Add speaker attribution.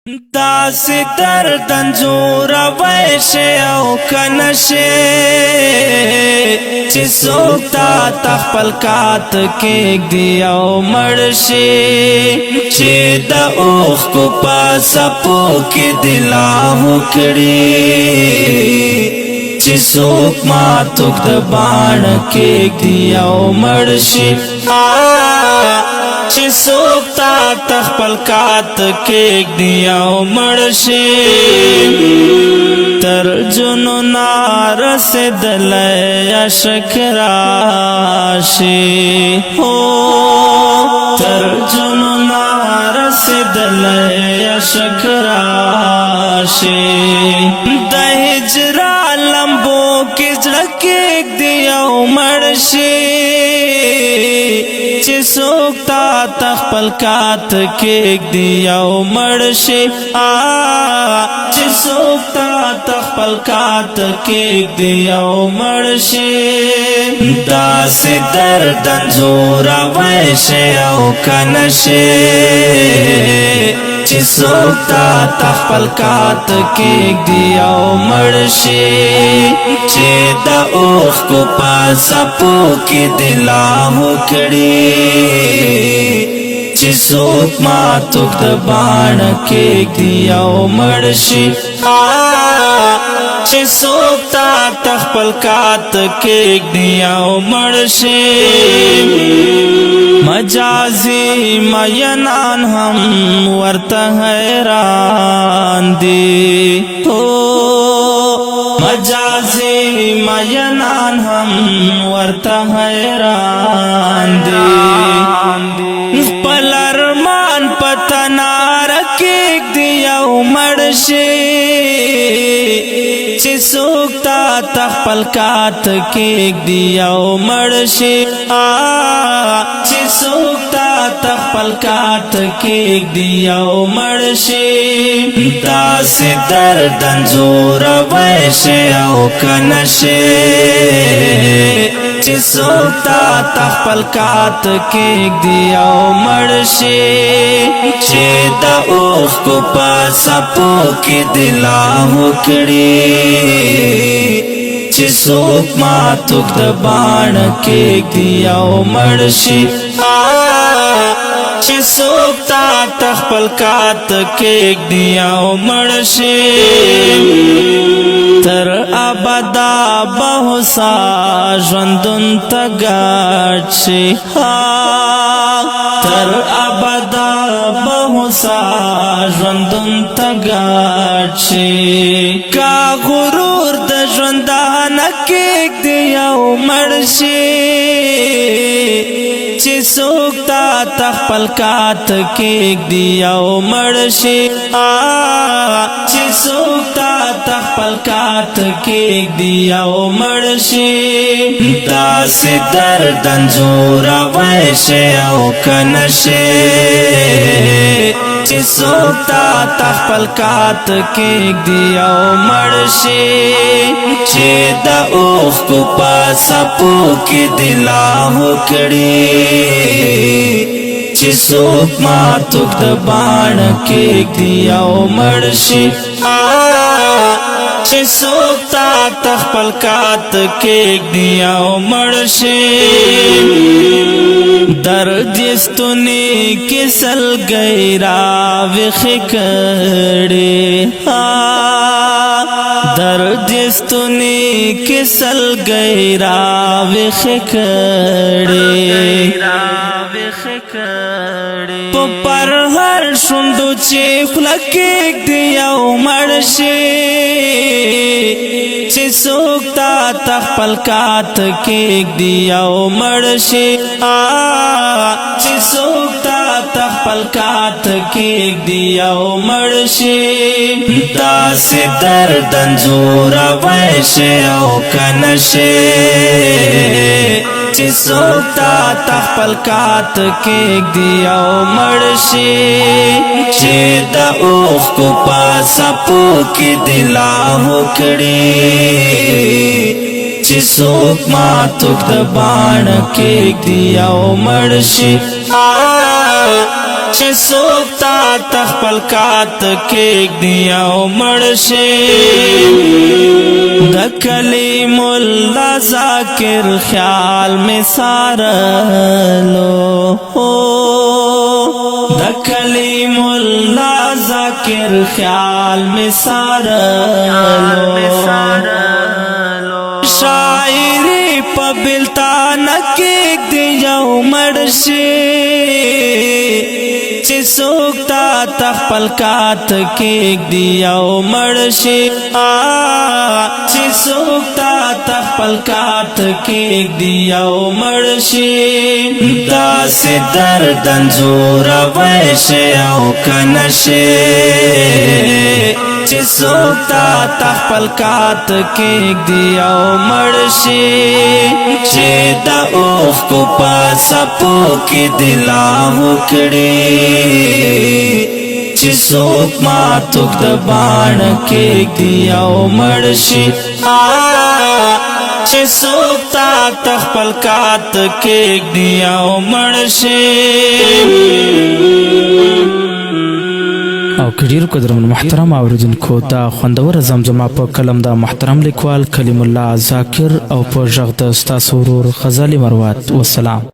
Speaker 1: داسې دردن زوروی شي او کنه شي چې څوک تا خپل کات کېږدي او مړ شي چې د اوښکو په څپو کې دې لاهو کړي چې څوک ماتوک د باڼه کېږدي او مړ شي چې څوک تا خپل کات کېږدي او مړ شي تر جنون رسېدلی عشق راشي تر جنون رسېدلی عشق راشي د هجران لمبو کې زړه کېږدي او مړ شي چې څوک تا خپل کات کېږدي او مړ شي چې څوک تا خپل کات کېږدي او مړ شي داسې دردن زوروی شي او کنه شي چې څوک تا خپل کات کېږدي او مړ شي چې د اوښکو په څپو کې دې لاهو کړي چې څوک ماتوک د باڼه کېږدي او مړ شي چې څوک تا خپل کات کېږدي او مړ شي مجازي مینان هم ورته حیران دي مجازي مینان هم ورته حیران دي خپل ارمان په تناره کېږدي او مړ شي چې څوک تا خپل کات کېږدي او مړ شي چې څوک تا خپل کات کېږدي او مړ شي داسې دردن زوروی شي او کنه شي چې څوک تا خپل کات کېږدي او مړ شي چې د اوښکو په څپو کې دې لاهو کړي چې څوک ماتوک د باڼه کېږدي او مړ شي چې څوک تا خپل کات کېږدي او مړ شي تر ابدا به هوسا ژوندون ته ګډ شي تر ابدا به هوسا ژوندون ته ګډ شي کا غرور د ژوندانه کېږدي او مړ شي چې څوک تا خپل کات کېږدي او مړ شي چې څوک تا خپل کات کېږدي او مړ شي داسې دردن زوروی شي او کنه شي چې څوک تا خپل کات کېږدي او مړ شي چې د اوښکو په څپو کې دې لاهو کړي چې څوک ماتوک د باڼه کېږدي او مړ شي چې څوک تا خپل کات کېږدي او مړ شي درد ستوني کې سلګۍ راویښې کړې درد ستوني کې سلګۍ راویښې کړې په پر هر شونډو چې خوله کېږدي او مړ شي چې څوک تا خپل کات کېږدي او مړ شي چې څوک تا خپل کات کېږدي او مړ شي داسې دردن زوروی شي او کنه شي چې څوک تا خپل کات کېږدي او مړ شي چې د اوښکو په څپو کې دې لاهو کړي چې څوک ماتوک د باڼه کېږدي او مړ شي چې څوک تا تخپل کات کېږ دی او مړ شي د کلیم الله ذاکر خیال می سارلو د کلیم الله ذاکر خیال می سارلو شاعری په بلتان کېږ دی او مړ شي چې څوک تا تخپل کات کېږ دی او مړ شي چې څوک تا تخپل کات کېږ دی او مړ شي داسې درد انځوروی شي او که نه شي چې څوک تا تخپل کات کېږ دی او مړ شي چې د اوښکو په څپو کې دې لاهو کړي چې څوک ماتوک د باڼ کېږ دی او مړ شي چې څوک تا تخپل کات کېږ دی او مړ شي.
Speaker 2: او کډیر قدرمن محترم اوریدونکو دا خوندور زمزمه په کلم دا محترم لیکوال کلیم الله ذاکر او په غږ د استاد ورور غزالی مروت. والسلام.